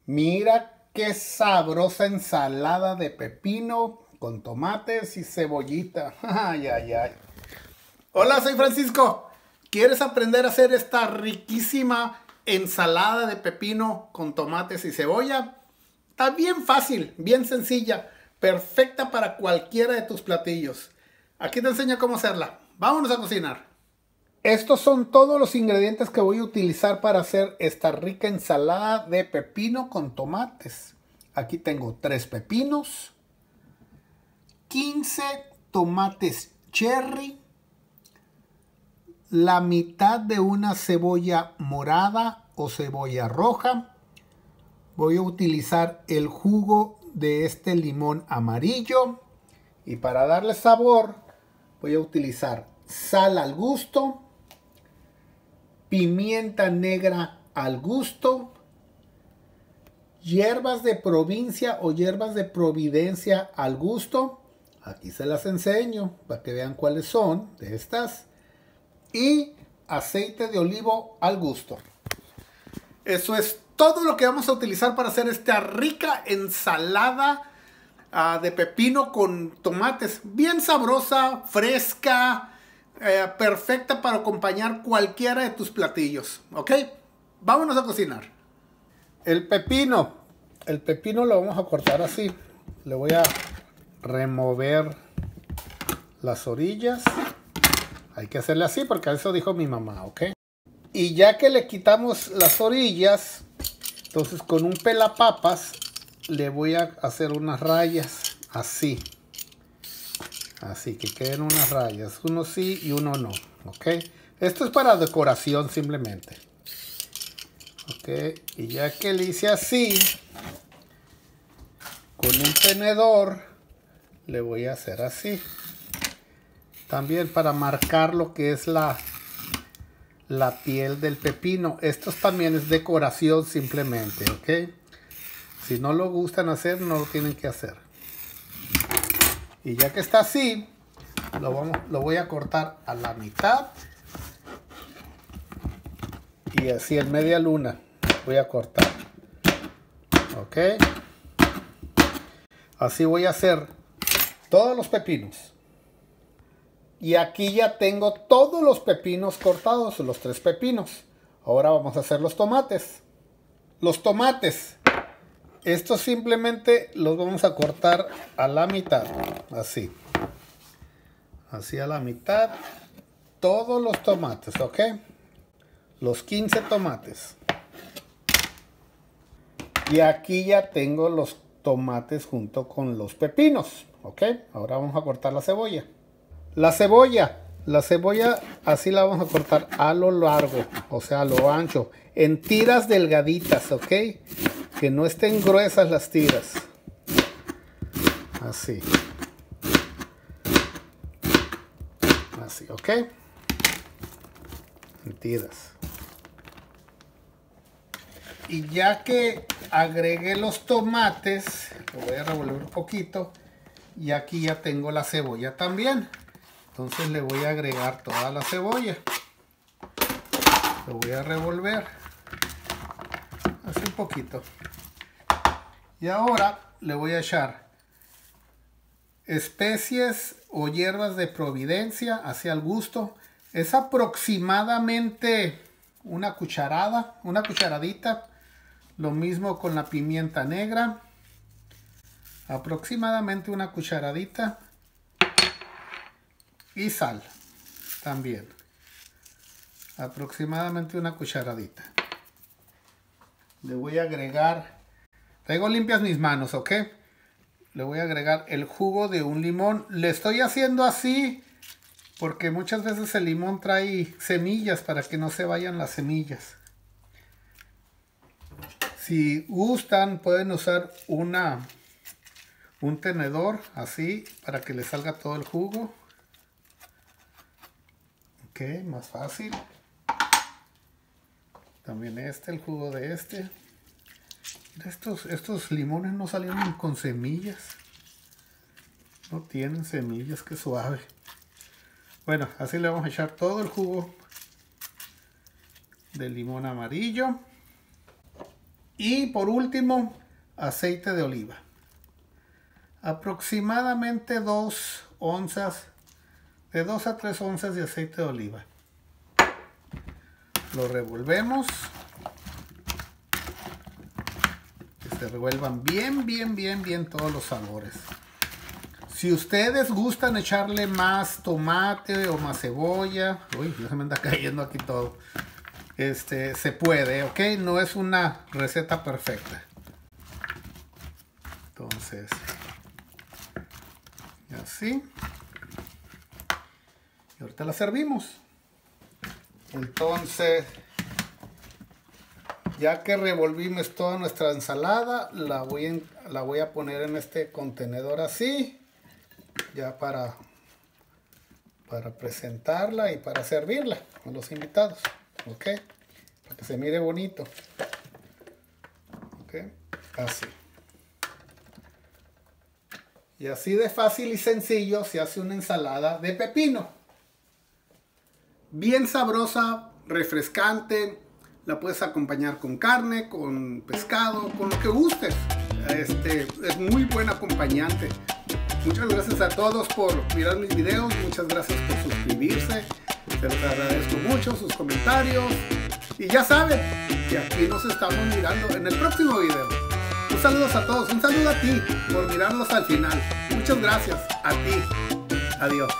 Mira qué sabrosa ensalada de pepino con tomates y cebollita. Ay, ay, ay. Hola, soy Francisco. ¿Quieres aprender a hacer esta riquísima ensalada de pepino con tomates y cebolla? Está bien fácil, bien sencilla, perfecta para cualquiera de tus platillos. Aquí te enseño cómo hacerla. Vámonos a cocinar. Estos son todos los ingredientes que voy a utilizar para hacer esta rica ensalada de pepino con tomates. Aquí tengo 3 pepinos, 15 tomates cherry, la mitad de una cebolla morada o cebolla roja. Voy a utilizar el jugo de este limón amarillo. Y para darle sabor voy a utilizar sal al gusto, pimienta negra al gusto, hierbas de provincia o hierbas de providencia al gusto. Aquí se las enseño para que vean cuáles son de estas. Y aceite de olivo al gusto. Eso es todo lo que vamos a utilizar para hacer esta rica ensalada de pepino con tomates. Bien sabrosa, fresca, perfecta para acompañar cualquiera de tus platillos. ¿Ok? Vámonos a cocinar. El pepino lo vamos a cortar así. Le voy a remover las orillas. Hay que hacerle así porque eso dijo mi mamá, ¿ok? Y ya que le quitamos las orillas, entonces con un pelapapas le voy a hacer unas rayas así. Así que queden unas rayas, uno sí y uno no, ¿ok? Esto es para decoración simplemente. Ok, y ya que le hice así, con un tenedor le voy a hacer así. También para marcar lo que es la piel del pepino. Esto también es decoración simplemente, ¿ok? Si no lo gustan hacer, no lo tienen que hacer. Y ya que está así, lo voy a cortar a la mitad. Y así en media luna voy a cortar. ¿Ok? Así voy a hacer todos los pepinos. Y aquí ya tengo todos los pepinos cortados, los 3 pepinos. Ahora vamos a hacer los tomates. Los tomates, estos simplemente los vamos a cortar a la mitad, así. Así a la mitad, todos los tomates, ¿ok? Los 15 tomates. Y aquí ya tengo los tomates junto con los pepinos, ¿ok? Ahora vamos a cortar la cebolla. La cebolla así la vamos a cortar a lo largo, o sea, a lo ancho, en tiras delgaditas, ¿ok? Que no estén gruesas las tiras. Así. Así, ¿ok? En tiras. Y ya que agregué los tomates, lo voy a revolver un poquito. Y aquí ya tengo la cebolla también. Entonces le voy a agregar toda la cebolla. Lo voy a revolver. Así un poquito. Y ahora le voy a echar especies o hierbas de providencia, así al gusto. Es aproximadamente una cucharada, una cucharadita. Lo mismo con la pimienta negra. Aproximadamente una cucharadita. Y sal también. Aproximadamente una cucharadita. Le voy a agregar. Traigo limpias mis manos, ¿ok? Le voy a agregar el jugo de un limón. Le estoy haciendo así porque muchas veces el limón trae semillas para que no se vayan las semillas. Si gustan pueden usar un tenedor así para que le salga todo el jugo. Ok, más fácil. También el jugo de este. Estos limones no salieron con semillas. No tienen semillas, qué suave. Bueno, así le vamos a echar todo el jugo del limón amarillo. Y por último, aceite de oliva. Aproximadamente 2 onzas, de 2 a 3 onzas de aceite de oliva. Lo revolvemos. Que se revuelvan bien todos los sabores. Si ustedes gustan echarle más tomate o más cebolla, uy, ya se me anda cayendo aquí todo. Se puede, ¿ok? No es una receta perfecta. Entonces, así. Y ahorita la servimos. Entonces, ya que revolvimos toda nuestra ensalada, la voy a poner en este contenedor así. Ya para presentarla y para servirla a los invitados. Ok, para que se mire bonito. Ok, así. Y así de fácil y sencillo se hace una ensalada de pepino. Bien sabrosa, refrescante. La puedes acompañar con carne, con pescado, con lo que gustes. Es muy buen acompañante. Muchas gracias a todos por mirar mis videos. Muchas gracias por suscribirse. Se los agradezco mucho, sus comentarios. Y ya saben que aquí nos estamos mirando en el próximo video. Un saludo a todos. Un saludo a ti por mirarnos al final. Muchas gracias a ti. Adiós.